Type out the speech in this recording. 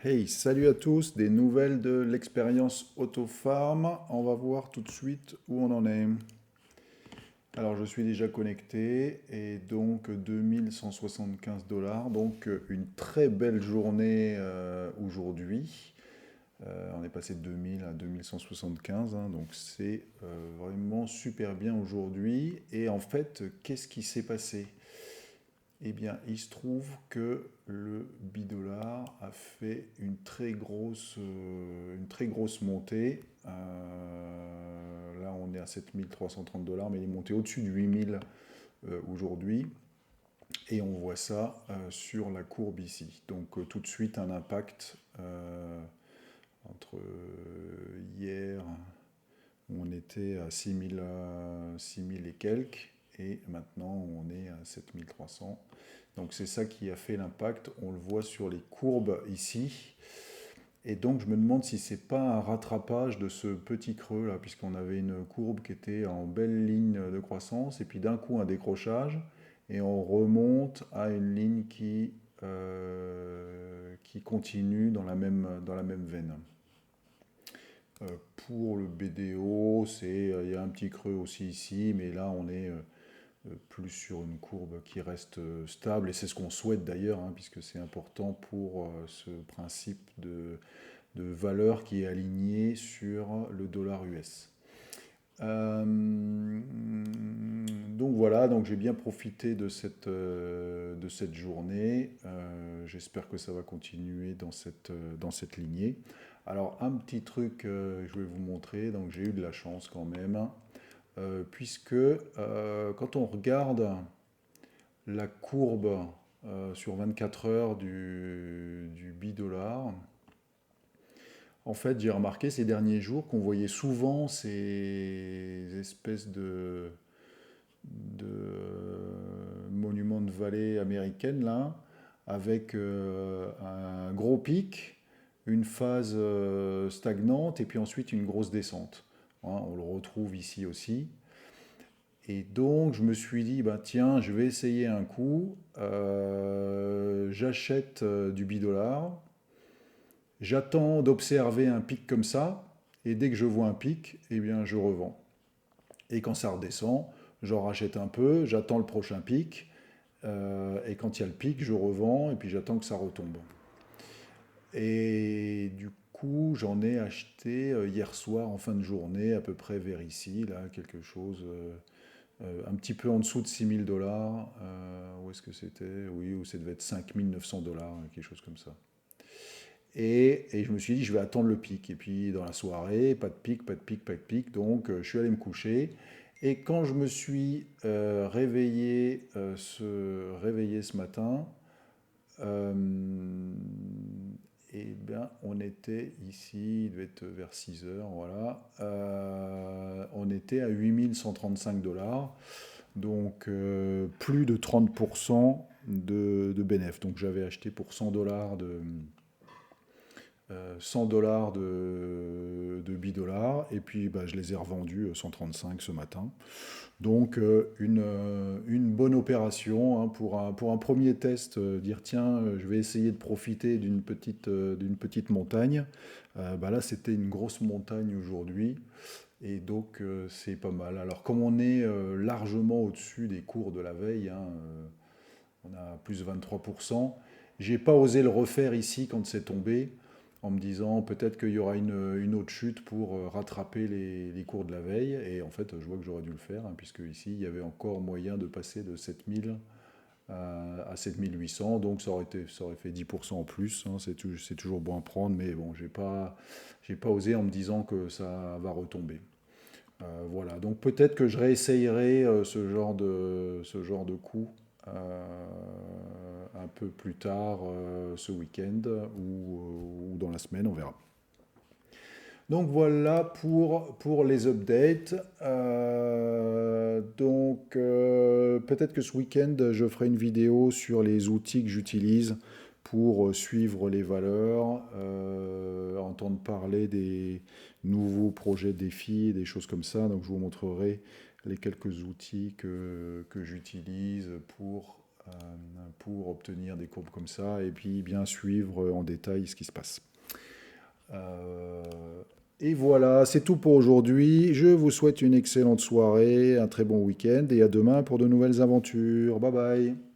Hey, salut à tous, des nouvelles de l'expérience Autofarm. On va voir tout de suite où on en est. Alors, je suis déjà connecté et donc 2175 $. Donc, une très belle journée aujourd'hui. On est passé de 2000 à 2175, hein, donc c'est vraiment super bien aujourd'hui. Et en fait, qu'est-ce qui s'est passé? Eh bien, il se trouve que le bidollar a fait une très grosse montée. Là, on est à 7330 $, mais il est monté au-dessus de 8000 aujourd'hui. Et on voit ça sur la courbe ici. Donc, tout de suite, un impact entre hier, où on était à 6000 et quelques, et maintenant, on est à 7300. Donc c'est ça qui a fait l'impact, on le voit sur les courbes ici. Et donc je me demande si c'est pas un rattrapage de ce petit creux là, puisqu'on avait une courbe qui était en belle ligne de croissance, et puis d'un coup un décrochage, et on remonte à une ligne qui continue dans la même veine. Pour le BDO, il y a un petit creux aussi ici, mais là on est plus sur une courbe qui reste stable, et c'est ce qu'on souhaite d'ailleurs, hein, puisque c'est important pour ce principe de valeur qui est aligné sur le dollar US. Donc voilà, donc j'ai bien profité de cette journée. J'espère que ça va continuer dans cette lignée. Alors un petit truc, je vais vous montrer, donc j'ai eu de la chance quand même, puisque quand on regarde la courbe sur 24 heures du bi-dollar, en fait, j'ai remarqué ces derniers jours qu'on voyait souvent ces espèces de monuments de vallée américaine, là, avec un gros pic, une phase stagnante, et puis ensuite une grosse descente. Hein, on le retrouve ici aussi. Et donc, je me suis dit, bah, tiens, je vais essayer un coup. J'achète du bidollar. J'attends d'observer un pic comme ça. Et dès que je vois un pic, eh bien, je revends. Et quand ça redescend, j'en rachète un peu. J'attends le prochain pic. Et quand il y a le pic, je revends. Et puis, j'attends que ça retombe. Et du coup, j'en ai acheté hier soir en fin de journée, à peu près vers ici, là, quelque chose. Un petit peu en dessous de 6000 $. Où est-ce que c'était? Oui, où ça devait être 5900 $, quelque chose comme ça. Et je me suis dit, je vais attendre le pic. Et puis dans la soirée, pas de pic, pas de pic, pas de pic. Donc je suis allé me coucher. Et quand je me suis réveillé ce matin, euh, eh bien, on était ici, il devait être vers 6 heures, voilà. On était à 8135 $. Donc plus de 30% de bénéfice. Donc j'avais acheté pour 100 dollars de bi-dollars, et puis bah, je les ai revendus 135 ce matin. Donc une bonne opération, hein, pour un premier test, dire tiens, je vais essayer de profiter d'une petite montagne. Bah là c'était une grosse montagne aujourd'hui. Et donc, c'est pas mal. Alors, comme on est largement au-dessus des cours de la veille, hein, on a plus de 23%, j'ai pas osé le refaire ici quand c'est tombé, en me disant peut-être qu'il y aura une autre chute pour rattraper les cours de la veille. Et en fait, je vois que j'aurais dû le faire, hein, puisque ici, il y avait encore moyen de passer de 7000 à 7800, donc ça aurait fait 10% en plus, hein, c'est toujours bon à prendre, mais bon, j'ai pas osé en me disant que ça va retomber. Voilà, donc peut-être que je réessayerai ce genre de coup un peu plus tard ce week-end ou dans la semaine, on verra. Donc voilà pour les updates. Donc peut-être que ce week-end, je ferai une vidéo sur les outils que j'utilise pour suivre les valeurs, entendre parler des nouveaux projets défis, des choses comme ça. Donc je vous montrerai les quelques outils que j'utilise pour pour obtenir des courbes comme ça et puis bien suivre en détail ce qui se passe. Euh, et voilà, c'est tout pour aujourd'hui. Je vous souhaite une excellente soirée, un très bon week-end et à demain pour de nouvelles aventures. Bye bye.